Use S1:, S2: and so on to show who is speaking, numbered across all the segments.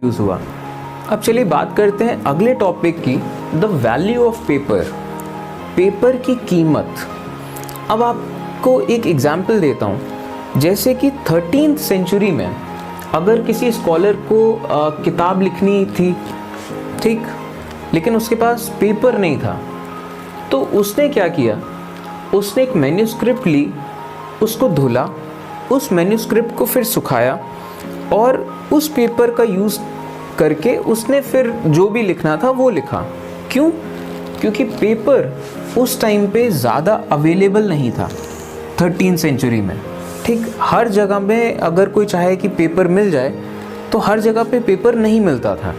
S1: Use हुआ। अब चलिए बात करते हैं अगले टॉपिक की, the value of paper, paper की कीमत। अब आपको एक एग्जाम्पल देता हूँ, जैसे कि 13th सेंचुरी में अगर किसी स्कॉलर को किताब लिखनी थी, ठीक, लेकिन उसके पास पेपर नहीं था, तो उसने क्या किया, उसने एक मैन्यूस्क्रिप्ट ली, उसको धुला, उस मैन्यूस्क्रिप्ट को फिर सुखाया और उस पेपर का यूज़ करके उसने फिर जो भी लिखना था वो लिखा। क्यों? क्योंकि पेपर उस टाइम पे ज़्यादा अवेलेबल नहीं था 13th सेंचुरी में, ठीक। हर जगह में अगर कोई चाहे कि पेपर मिल जाए तो हर जगह पे पेपर नहीं मिलता था,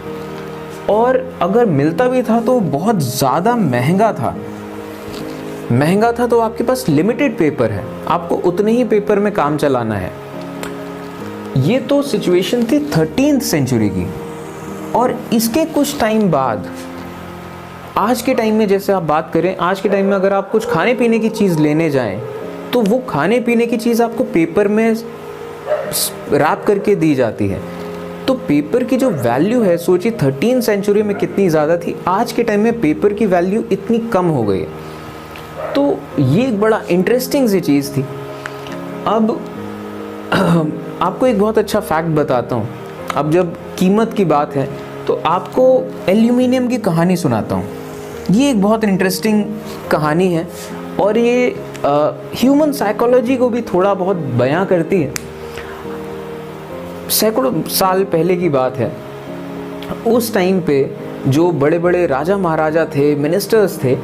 S1: और अगर मिलता भी था तो बहुत ज़्यादा महंगा था। महंगा था तो आपके पास लिमिटेड पेपर है, आपको उतने ही पेपर में काम चलाना है। ये तो सिचुएशन थी 13th सेंचुरी की। और इसके कुछ टाइम बाद आज के टाइम में जैसे आप बात करें, आज के टाइम में अगर आप कुछ खाने पीने की चीज़ लेने जाएं तो वो खाने पीने की चीज़ आपको पेपर में रैप करके दी जाती है। तो पेपर की जो वैल्यू है, सोचिए 13th सेंचुरी में कितनी ज़्यादा थी, आज के टाइम में पेपर की वैल्यू इतनी कम हो गई। तो ये एक बड़ा इंटरेस्टिंग सी चीज़ थी। अब आपको एक बहुत अच्छा फैक्ट बताता हूँ। अब जब कीमत की बात है तो आपको एल्यूमिनियम की कहानी सुनाता हूँ। ये एक बहुत इंटरेस्टिंग कहानी है और ये ह्यूमन साइकोलॉजी को भी थोड़ा बहुत बयां करती है। सैकड़ों साल पहले की बात है। उस टाइम पे जो बड़े बड़े राजा महाराजा थे, मिनिस्टर्स थे,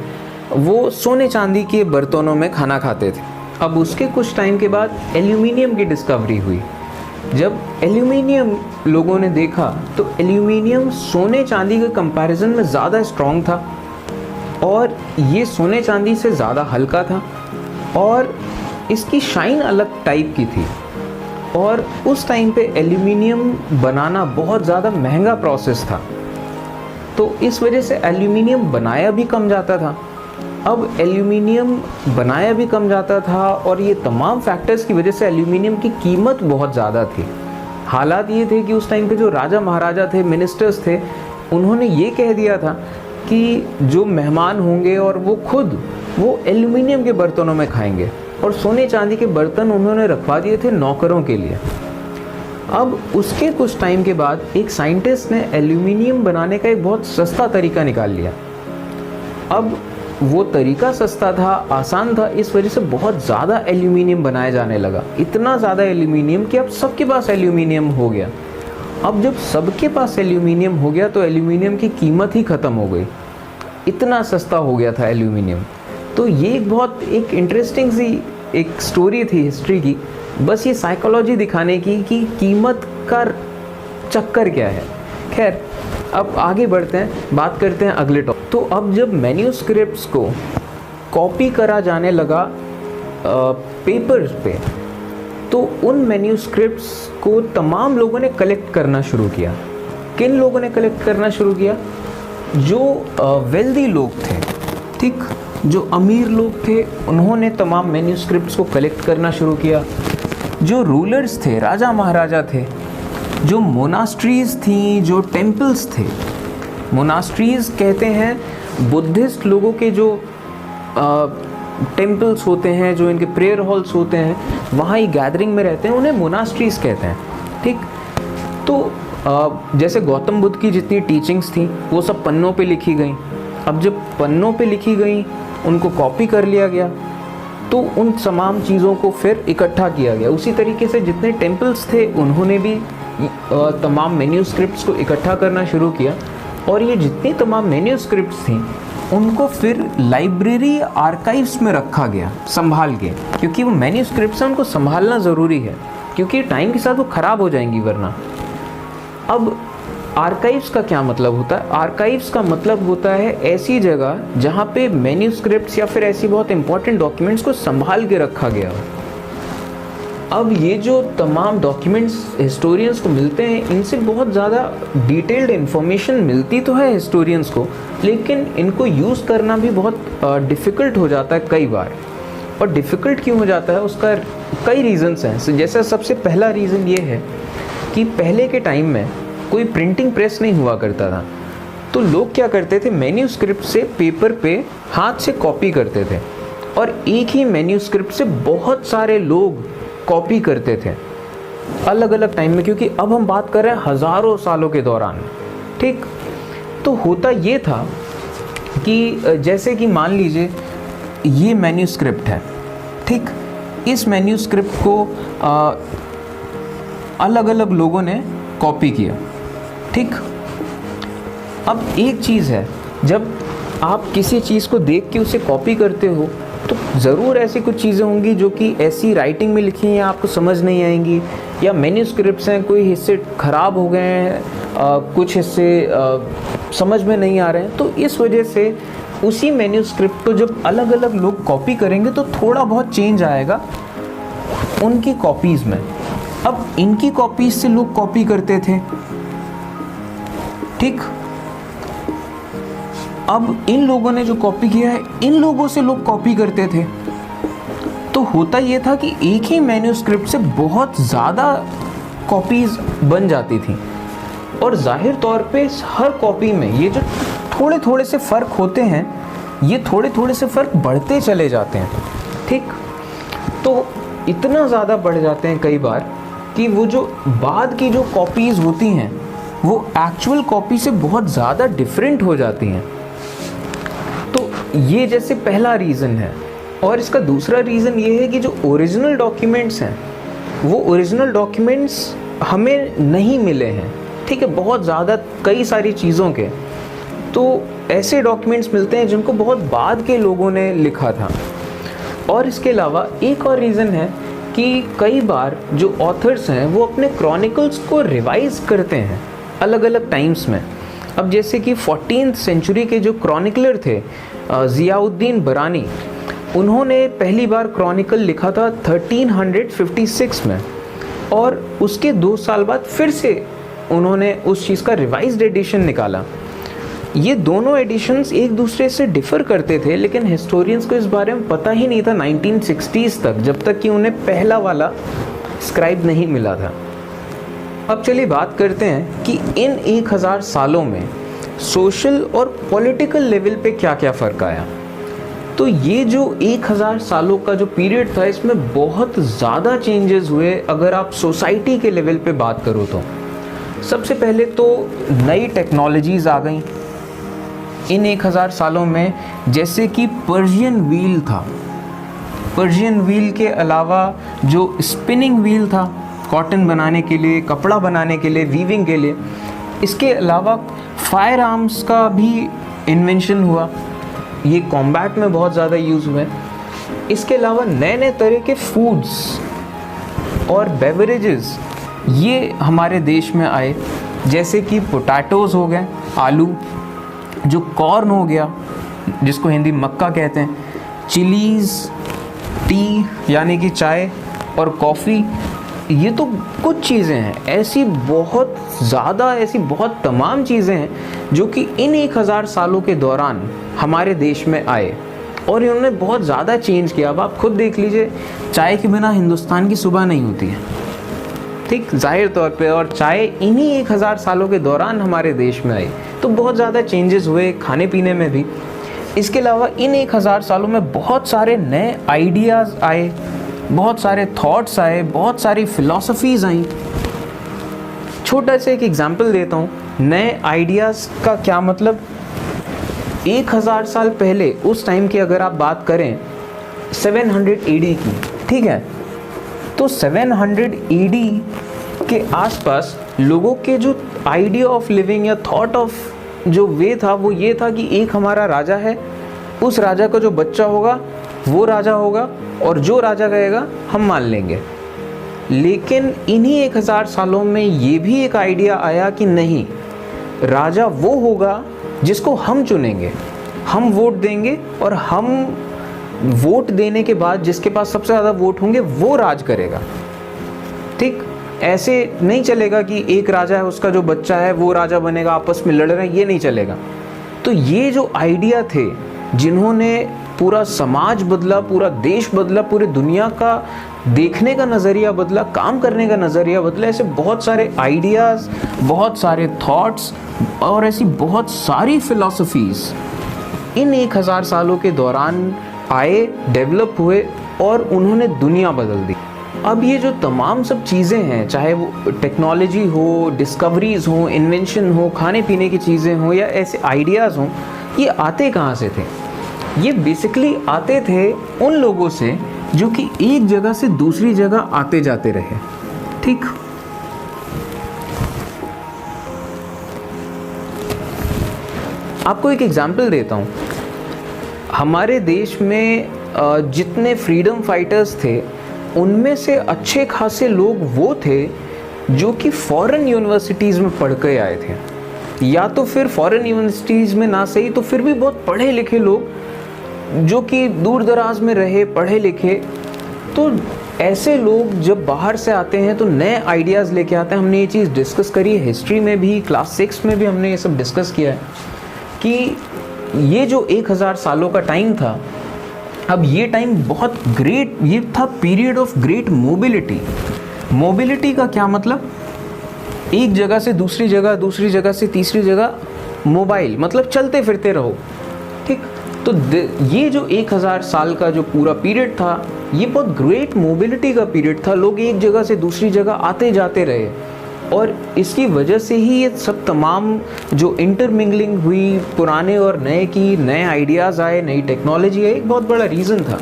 S1: वो सोने चांदी के बर्तनों में खाना खाते थे। अब उसके कुछ टाइम के बाद एल्यूमिनियम की डिस्कवरी हुई। जब एल्यूमिनियम लोगों ने देखा तो एल्यूमिनियम सोने चांदी के कंपैरिजन में ज़्यादा स्ट्रॉन्ग था, और ये सोने चांदी से ज़्यादा हल्का था, और इसकी शाइन अलग टाइप की थी। और उस टाइम पे एल्यूमिनियम बनाना बहुत ज़्यादा महंगा प्रोसेस था, तो इस वजह से एल्यूमिनियम बनाया भी कम जाता था। अब एल्यूमिनियम बनाया भी कम जाता था और ये तमाम फैक्टर्स की वजह से एल्यूमिनियम की कीमत बहुत ज़्यादा थी। हालात ये थे कि उस टाइम पे जो राजा महाराजा थे, मिनिस्टर्स थे, उन्होंने ये कह दिया था कि जो मेहमान होंगे और वो एल्यूमिनियम के बर्तनों में खाएंगे, और सोने चांदी के बर्तन उन्होंने रखवा दिए थे नौकरों के लिए। अब उसके कुछ टाइम के बाद एक साइंटिस्ट ने एल्यूमिनियम बनाने का एक बहुत सस्ता तरीका निकाल लिया। अब वो तरीका सस्ता था, आसान था, इस वजह से बहुत ज़्यादा एल्यूमिनियम बनाया जाने लगा। इतना ज़्यादा एल्यूमिनियम कि अब सबके पास एल्यूमिनियम हो गया। अब जब सबके पास एल्यूमिनियम हो गया तो एल्यूमिनियम की कीमत ही ख़त्म हो गई, इतना सस्ता हो गया था एल्यूमिनियम। तो ये एक इंटरेस्टिंग सी एक स्टोरी थी हिस्ट्री की, बस ये साइकोलॉजी दिखाने की कि कीमत का चक्कर क्या है। खैर, अब आगे बढ़ते हैं, बात करते हैं अगले टॉपिक। तो अब जब मैन्यूस्क्रिप्ट्स को कॉपी करा जाने लगा पेपर्स पे, तो उन मैन्यूस्क्रिप्ट्स को तमाम लोगों ने कलेक्ट करना शुरू किया। किन लोगों ने कलेक्ट करना शुरू किया? जो वेल्दी लोग थे, ठीक, जो अमीर लोग थे, उन्होंने तमाम मैन्यूस्क्रिप्ट्स को कलेक्ट करना शुरू किया। जो रूलर्स थे, राजा महाराजा थे, जो मोनास्ट्रीज़ थी, जो टेम्पल्स थे, मोनास्ट्रीज़ कहते हैं बुद्धिस्ट लोगों के जो टेम्पल्स होते हैं, जो इनके प्रेयर हॉल्स होते हैं, वहाँ ही गैदरिंग में रहते हैं, उन्हें मोनास्ट्रीज़ कहते हैं, ठीक। तो जैसे गौतम बुद्ध की जितनी टीचिंग्स थी वो सब पन्नों पे लिखी गई। अब जब पन्नों पे लिखी गई, उनको कॉपी कर लिया गया, तो उन तमाम चीज़ों को फिर इकट्ठा किया गया। उसी तरीके से जितने टेम्पल्स थे उन्होंने भी तमाम मैन्यूस्क्रिप्ट्स को इकट्ठा करना शुरू किया, और ये जितनी तमाम मैन्यूस्क्रिप्ट्स थी उनको फिर लाइब्रेरी आर्काइव्स में रखा गया संभाल के, क्योंकि वो मैन्यूस्क्रिप्ट्स हैं, उनको संभालना ज़रूरी है, क्योंकि टाइम के साथ वो ख़राब हो जाएंगी वरना। अब आर्काइव्स का क्या मतलब होता है? आर्काइव्स का मतलब होता है ऐसी जगह जहाँ पे मैन्यूस्क्रिप्ट्स या फिर ऐसी बहुत इंपॉर्टेंट डॉक्यूमेंट्स को संभाल के रखा गया हो। अब ये जो तमाम डॉक्यूमेंट्स हिस्टोरियंस को मिलते हैं, इनसे बहुत ज़्यादा डिटेल्ड इन्फॉर्मेशन मिलती तो है हिस्टोरियंस को, लेकिन इनको यूज़ करना भी बहुत डिफ़िकल्ट हो जाता है कई बार। और डिफ़िकल्ट क्यों हो जाता है, उसका कई रीज़न्स हैं। जैसे सबसे पहला रीज़न ये है कि पहले के टाइम में कोई प्रिंटिंग प्रेस नहीं हुआ करता था, तो लोग क्या करते थे, मैन्यूस्क्रिप्ट से पेपर पे हाथ से कॉपी करते थे, और एक ही मैन्यूस्क्रिप्ट से बहुत सारे लोग कॉपी करते थे अलग अलग टाइम में, क्योंकि अब हम बात कर रहे हैं हज़ारों सालों के दौरान। ठीक, तो होता ये था कि जैसे कि मान लीजिए ये मैन्यूस्क्रिप्ट है, ठीक, इस मैन्यूस्क्रिप्ट को अलग अलग लोगों ने कॉपी किया। ठीक, अब एक चीज़ है, जब आप किसी चीज़ को देख के उसे कॉपी करते हो तो ज़रूर ऐसी कुछ चीज़ें होंगी जो कि ऐसी राइटिंग में लिखी हैं आपको समझ नहीं आएंगी, या मैन्यूस्क्रिप्ट्स हैं, कोई हिस्से ख़राब हो गए हैं, कुछ हिस्से समझ में नहीं आ रहे हैं। तो इस वजह से उसी मैन्यूस्क्रिप्ट को जब अलग अलग लोग कॉपी करेंगे तो थोड़ा बहुत चेंज आएगा उनकी कॉपीज़ में। अब इनकी कॉपीज से लोग कॉपी करते थे, ठीक, अब इन लोगों ने जो कॉपी किया है इन लोगों से लोग कॉपी करते थे। तो होता ये था कि एक ही मैन्यूस्क्रिप्ट से बहुत ज़्यादा कॉपीज बन जाती थी, और जाहिर तौर पे हर कॉपी में ये जो थोड़े थोड़े से फ़र्क होते हैं, ये थोड़े थोड़े से फ़र्क बढ़ते चले जाते हैं। ठीक, तो इतना ज़्यादा बढ़ जाते हैं कई बार कि वो जो बाद की जो कॉपीज़ होती हैं वो एक्चुअल कॉपी से बहुत ज़्यादा डिफरेंट हो जाती हैं। तो ये जैसे पहला रीज़न है। और इसका दूसरा रीज़न ये है कि जो ओरिजिनल डॉक्यूमेंट्स हैं वो ओरिजिनल डॉक्यूमेंट्स हमें नहीं मिले हैं। ठीक है, बहुत ज़्यादा कई सारी चीज़ों के तो ऐसे डॉक्यूमेंट्स मिलते हैं जिनको बहुत बाद के लोगों ने लिखा था। और इसके अलावा एक और रीज़न है कि कई बार जो ऑथर्स हैं वो अपने क्रॉनिकल्स को रिवाइज करते हैं अलग अलग टाइम्स में। अब जैसे कि 14th सेंचुरी के जो क्रॉनिकलर थे ज़ियाउद्दीन बरानी, उन्होंने पहली बार क्रॉनिकल लिखा था 1356 में, और उसके 2 साल बाद फिर से उन्होंने उस चीज़ का रिवाइज्ड एडिशन निकाला। ये दोनों एडिशंस एक दूसरे से डिफ़र करते थे, लेकिन हिस्टोरियंस को इस बारे में पता ही नहीं था 1960s तक, जब तक कि उन्हें पहला वाला स्क्राइब नहीं मिला था। अब चलिए बात करते हैं कि इन 1000 सालों में सोशल और पॉलिटिकल लेवल पे क्या क्या फ़र्क आया। तो ये जो 1000 सालों का जो पीरियड था, इसमें बहुत ज़्यादा चेंजेस हुए अगर आप सोसाइटी के लेवल पे बात करो तो। सबसे पहले तो नई टेक्नोलॉजीज़ आ गई इन 1000 सालों में, जैसे कि पर्शियन व्हील था। पर्शियन व्हील के अलावा जो स्पिनिंग व्हील था कॉटन बनाने के लिए, कपड़ा बनाने के लिए, वीविंग के लिए, इसके अलावा फायर आर्म्स का भी इन्वेंशन हुआ, ये कॉम्बैट में बहुत ज़्यादा यूज़ हुए। इसके अलावा नए नए तरह के फूड्स और बेवरेजेस ये हमारे देश में आए, जैसे कि पोटैटोज़ हो गए, आलू, जो कॉर्न हो गया जिसको हिंदी मक्का कहते हैं, चिलीज़, टी यानी कि चाय, और कॉफ़ी। ये तो कुछ चीज़ें हैं, ऐसी बहुत ज़्यादा, ऐसी बहुत तमाम चीज़ें हैं जो कि इन 1000 सालों के दौरान हमारे देश में आए और इन्होंने बहुत ज़्यादा चेंज किया। अब आप खुद देख लीजिए, चाय के बिना हिंदुस्तान की सुबह नहीं होती है, ठीक, जाहिर तौर पे, और चाय इन्हीं 1000 सालों के दौरान हमारे देश में आई, तो बहुत ज़्यादा चेंजेस हुए खाने पीने में भी। इसके अलावा इन 1000 सालों में बहुत सारे नए आइडियाज़ आए, बहुत सारे थॉट्स आए, बहुत सारी फ़िलॉसफीज़ आई। छोटा सा एक एग्जांपल देता हूँ, नए आइडियाज़ का क्या मतलब। 1000 साल पहले उस टाइम की अगर आप बात करें 700 AD की, ठीक है, तो 700 AD के आसपास लोगों के जो आइडिया ऑफ लिविंग या थॉट ऑफ जो वे था वो ये था कि एक हमारा राजा है, उस राजा का जो बच्चा होगा वो राजा होगा, और जो राजा कहेगा हम मान लेंगे। लेकिन इन्हीं 1000 सालों में ये भी एक आइडिया आया कि नहीं, राजा वो होगा जिसको हम चुनेंगे, हम वोट देंगे, और हम वोट देने के बाद जिसके पास सबसे ज़्यादा वोट होंगे वो राज करेगा। ठीक, ऐसे नहीं चलेगा कि एक राजा है, उसका जो बच्चा है वो राजा बनेगा, आपस में लड़ रहे हैं, ये नहीं चलेगा। तो ये जो आइडिया थे जिन्होंने पूरा समाज बदला, पूरा देश बदला, पूरी दुनिया का देखने का नज़रिया बदला, काम करने का नज़रिया बदला। ऐसे बहुत सारे आइडियाज़, बहुत सारे थॉट्स और ऐसी बहुत सारी फिलॉसफीज़ इन 1000 सालों के दौरान आए, डेवलप हुए और उन्होंने दुनिया बदल दी। अब ये जो तमाम सब चीज़ें हैं, चाहे वो टेक्नोलॉजी हो, डिस्कवरीज़ हो, इन्वेंशन हो, खाने पीने की चीज़ें हो या ऐसे आइडियाज़ हों, ये आते कहाँ से थे? ये बेसिकली आते थे उन लोगों से जो कि एक जगह से दूसरी जगह आते जाते रहे। ठीक, आपको एक एग्जाम्पल देता हूँ। हमारे देश में जितने फ्रीडम फाइटर्स थे, उनमें से अच्छे खासे लोग वो थे जो कि फॉरेन यूनिवर्सिटीज़ में पढ़ के आए थे, या तो फिर फॉरेन यूनिवर्सिटीज़ में ना सही तो फिर भी बहुत पढ़े लिखे लोग जो कि दूर दराज में रहे, पढ़े लिखे। तो ऐसे लोग जब बाहर से आते हैं तो नए आइडियाज़ लेके आते हैं। हमने ये चीज़ डिस्कस करी है हिस्ट्री में भी, क्लास 6 में भी हमने ये सब डिस्कस किया है कि ये जो 1000 सालों का टाइम था, अब ये टाइम बहुत ग्रेट, ये था period of great mobility. Mobility का क्या मतलब? एक जगह से दूसरी जगह, दूसरी जगह से तीसरी जगह, मोबाइल मतलब चलते फिरते रहो। ठीक, तो ये जो 1000 साल का जो पूरा पीरियड था, ये बहुत ग्रेट मोबिलिटी का पीरियड था। लोग एक जगह से दूसरी जगह आते जाते रहे और इसकी वजह से ही ये सब तमाम जो इंटरमिंगलिंग हुई पुराने और नए की, नए आइडियाज़ आए, नई टेक्नोलॉजी आई, एक बहुत बड़ा रीज़न था।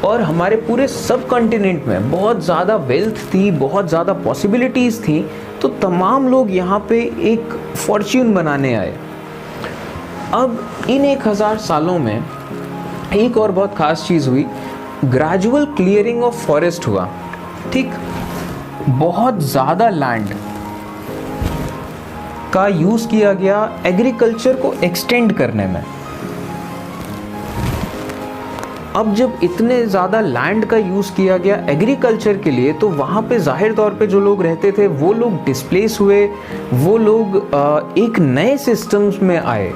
S1: और हमारे पूरे सब कॉन्टिनेंट में बहुत ज़्यादा वेल्थ थी, बहुत ज़्यादा पॉसिबिलिटीज़ थी, तो तमाम लोग यहाँ पे एक फॉर्च्यून बनाने आए। अब इन 1000 सालों में एक और बहुत ख़ास चीज़ हुई, ग्रेजुअल क्लियरिंग ऑफ फॉरेस्ट हुआ। ठीक, बहुत ज़्यादा लैंड का यूज़ किया गया एग्रीकल्चर को एक्सटेंड करने में। अब जब इतने ज़्यादा लैंड का यूज़ किया गया एग्रीकल्चर के लिए, तो वहाँ पे जाहिर तौर पे जो लोग रहते थे वो लोग डिस्प्लेस हुए, वो लोग एक नए सिस्टम्स में आए,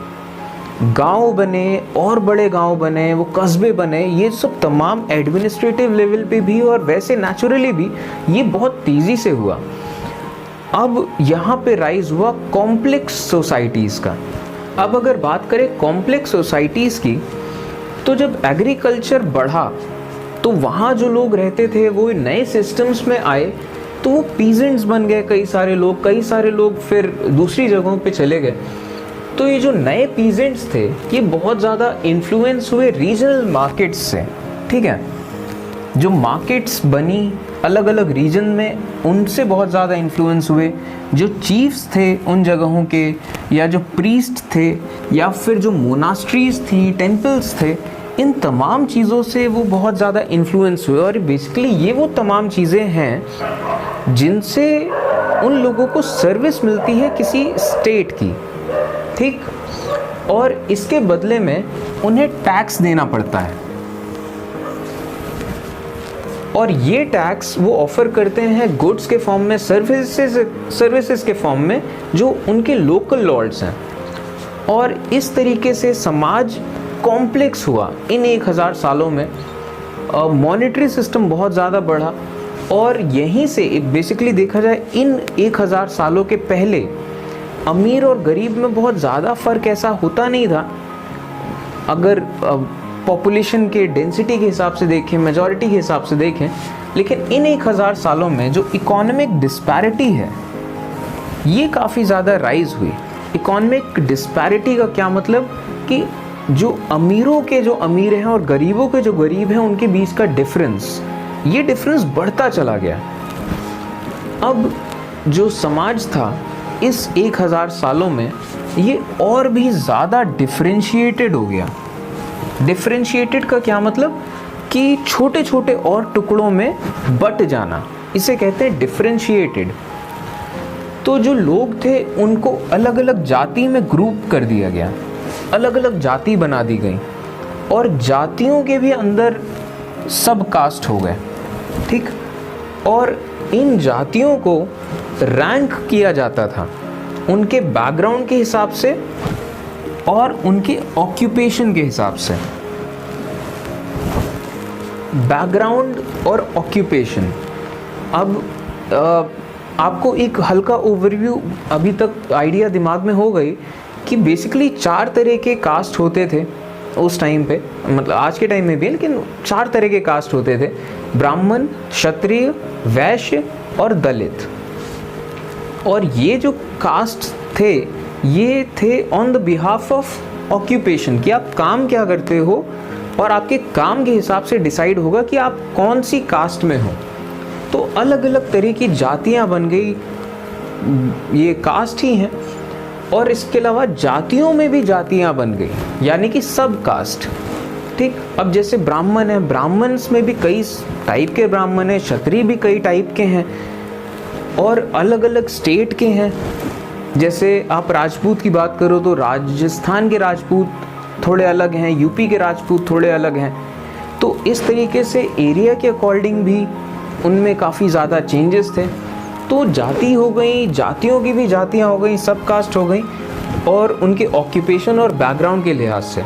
S1: गांव बने और बड़े गांव बने, वो कस्बे बने। ये सब तमाम एडमिनिस्ट्रेटिव लेवल पे भी और वैसे नेचुरली भी ये बहुत तेज़ी से हुआ। अब यहाँ पे राइज हुआ कॉम्प्लेक्स सोसाइटीज़ का। अब अगर बात करें कॉम्प्लेक्स सोसाइटीज़ की, तो जब एग्रीकल्चर बढ़ा तो वहाँ जो लोग रहते थे वो नए सिस्टम्स में आए, तो वो पीजेंट्स बन गए कई सारे लोग फिर दूसरी जगहों पे चले गए। तो ये जो नए पीजेंट्स थे ये बहुत ज़्यादा इन्फ्लुएंस हुए रीजनल मार्केट्स से। ठीक है, जो मार्केट्स बनी अलग अलग रीजन में, उनसे बहुत ज़्यादा इन्फ्लुएंस हुए। जो चीफ्स थे उन जगहों के, या जो प्रीस्ट थे, या फिर जो मोनास्ट्रीज थी, टेम्पल्स थे, इन तमाम चीज़ों से वो बहुत ज़्यादा इन्फ्लुएंस हुए। और बेसिकली ये वो तमाम चीज़ें हैं जिनसे उन लोगों को सर्विस मिलती है किसी स्टेट की। ठीक, और इसके बदले में उन्हें टैक्स देना पड़ता है, और ये टैक्स वो ऑफर करते हैं गुड्स के फॉर्म में, सर्विसेज के फॉर्म में, जो उनके लोकल लॉर्ड्स हैं। और इस तरीके से समाज कॉम्प्लेक्स हुआ इन 1000 सालों में। मॉनेटरी सिस्टम बहुत ज़्यादा बढ़ा, और यहीं से बेसिकली देखा जाए इन 1000 सालों के पहले अमीर और गरीब में बहुत ज़्यादा फ़र्क ऐसा होता नहीं था। अगर पॉपुलेशन के डेंसिटी के हिसाब से देखें, मेजॉरिटी के हिसाब से देखें, लेकिन इन 1000 सालों में जो इकोनॉमिक डिस्पैरिटी है ये काफ़ी ज़्यादा राइज हुई। इकोनॉमिक डिस्पैरिटी का क्या मतलब कि जो अमीरों के जो अमीर हैं और गरीबों के जो गरीब हैं उनके बीच का डिफरेंस, ये डिफरेंस बढ़ता चला गया। अब जो समाज था इस 1000 सालों में ये और भी ज़्यादा डिफरेंशिएटेड हो गया। डिफरेंशिएटेड का क्या मतलब कि छोटे छोटे और टुकड़ों में बट जाना, इसे कहते हैं डिफरेंशिएटेड। तो जो लोग थे उनको अलग अलग जाति में ग्रुप कर दिया गया, अलग अलग जाति बना दी गई, और जातियों के भी अंदर सब कास्ट हो गए। ठीक, और इन जातियों को रैंक किया जाता था उनके बैकग्राउंड के हिसाब से और उनके ऑक्यूपेशन के हिसाब से। बैकग्राउंड और ऑक्यूपेशन। अब आपको एक हल्का ओवरव्यू अभी तक आइडिया दिमाग में हो गई कि बेसिकली 4 तरह के कास्ट होते थे उस टाइम पे, मतलब आज के टाइम में भी है, लेकिन 4 तरह के कास्ट होते थे: ब्राह्मण, क्षत्रिय, वैश्य और दलित। और ये जो कास्ट थे ये थे on the behalf of occupation, कि आप काम क्या करते हो और आपके काम के हिसाब से डिसाइड होगा कि आप कौन सी कास्ट में हो। तो अलग अलग तरह की जातियां बन गई, ये कास्ट ही हैं। और इसके अलावा जातियों में भी जातियां बन गई, यानी कि सब कास्ट। ठीक, अब जैसे ब्राह्मण है, ब्राह्मण्स में भी कई टाइप के ब्राह्मण हैं, क्षत्रिय भी कई टाइप के हैं और अलग अलग स्टेट के हैं। जैसे आप राजपूत की बात करो तो राजस्थान के राजपूत थोड़े अलग हैं, यूपी के राजपूत थोड़े अलग हैं। तो इस तरीके से एरिया के अकॉर्डिंग भी उनमें काफ़ी ज़्यादा चेंजेस थे। तो जाति हो गई, जातियों की भी जातियाँ हो गई, सब कास्ट हो गई, और उनके ऑक्यूपेशन और बैकग्राउंड के लिहाज से।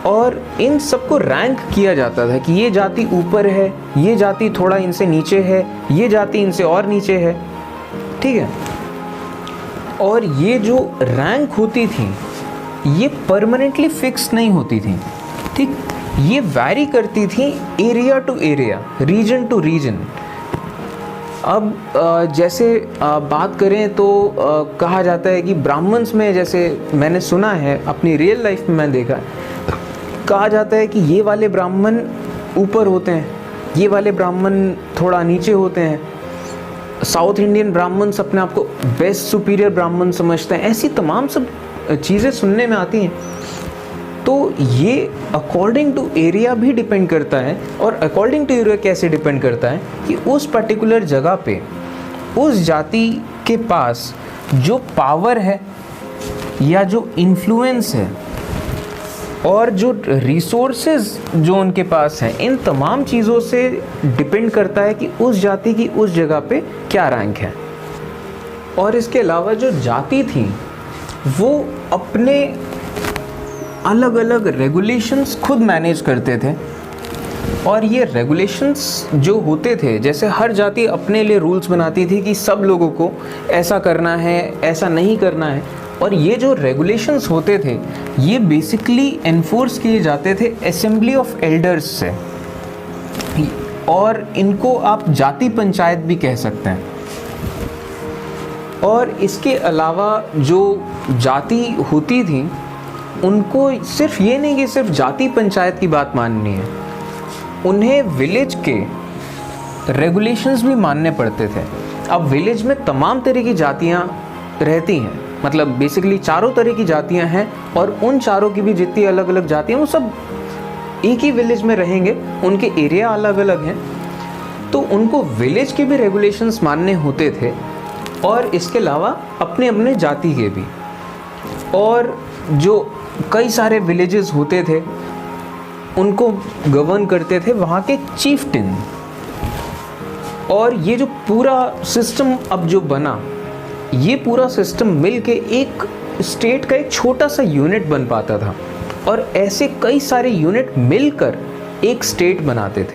S1: और इन सबको रैंक किया जाता था कि ये जाति ऊपर है, ये जाति थोड़ा इनसे नीचे है, ये जाति इनसे और नीचे है। ठीक है, और ये जो रैंक होती थी ये परमानेंटली फिक्स नहीं होती थी। ठीक, ये वैरी करती थी area to area, region to region. अब जैसे बात करें तो कहा जाता है कि ब्राह्मण्स में, जैसे मैंने सुना है अपनी रियल लाइफ में मैं देखा, कहा जाता है कि ये वाले ब्राह्मण ऊपर होते हैं, ये वाले ब्राह्मण थोड़ा नीचे होते हैं। साउथ इंडियन ब्राह्मण्स अपने आप को बेस्ट सुपीरियर ब्राह्मण समझते हैं। ऐसी तमाम सब चीज़ें सुनने में आती हैं। तो ये अकॉर्डिंग टू एरिया भी डिपेंड करता है। और अकॉर्डिंग टू एरिया कैसे डिपेंड करता है कि उस पर्टिकुलर जगह पे उस जाति के पास जो पावर है या जो इन्फ्लुएंस है और जो रिसोर्सेज जो उनके पास हैं, इन तमाम चीज़ों से डिपेंड करता है कि उस जाति की उस जगह पे क्या रैंक है। और इसके अलावा जो जाति थी वो अपने अलग अलग रेगुलेशंस खुद मैनेज करते थे। और ये रेगुलेशंस जो होते थे, जैसे हर जाति अपने लिए रूल्स बनाती थी कि सब लोगों को ऐसा करना है, ऐसा नहीं करना है। और ये जो रेगुलेशंस होते थे ये बेसिकली एनफोर्स किए जाते थे असेंबली ऑफ एल्डर्स से, और इनको आप जाति पंचायत भी कह सकते हैं। और इसके अलावा जो जाति होती थी उनको सिर्फ ये नहीं कि सिर्फ जाति पंचायत की बात माननी है, उन्हें विलेज के रेगुलेशंस भी मानने पड़ते थे। अब विलेज में तमाम तरह की जातियाँ रहती हैं, मतलब बेसिकली चारों तरह की जातियाँ हैं, और उन चारों की भी जितनी अलग अलग जातियाँ वो सब एक ही विलेज में रहेंगे, उनके एरिया अलग अलग हैं। तो उनको विलेज के भी रेगुलेशंस मानने होते थे, और इसके अलावा अपने अपने जाति के भी। और जो कई सारे विलेजेस होते थे उनको गवर्न करते थे वहाँ के चीफ्टिन। और ये जो पूरा सिस्टम अब जो बना, ये पूरा सिस्टम मिलके एक स्टेट का एक छोटा सा यूनिट बन पाता था, और ऐसे कई सारे यूनिट मिलकर एक स्टेट बनाते थे।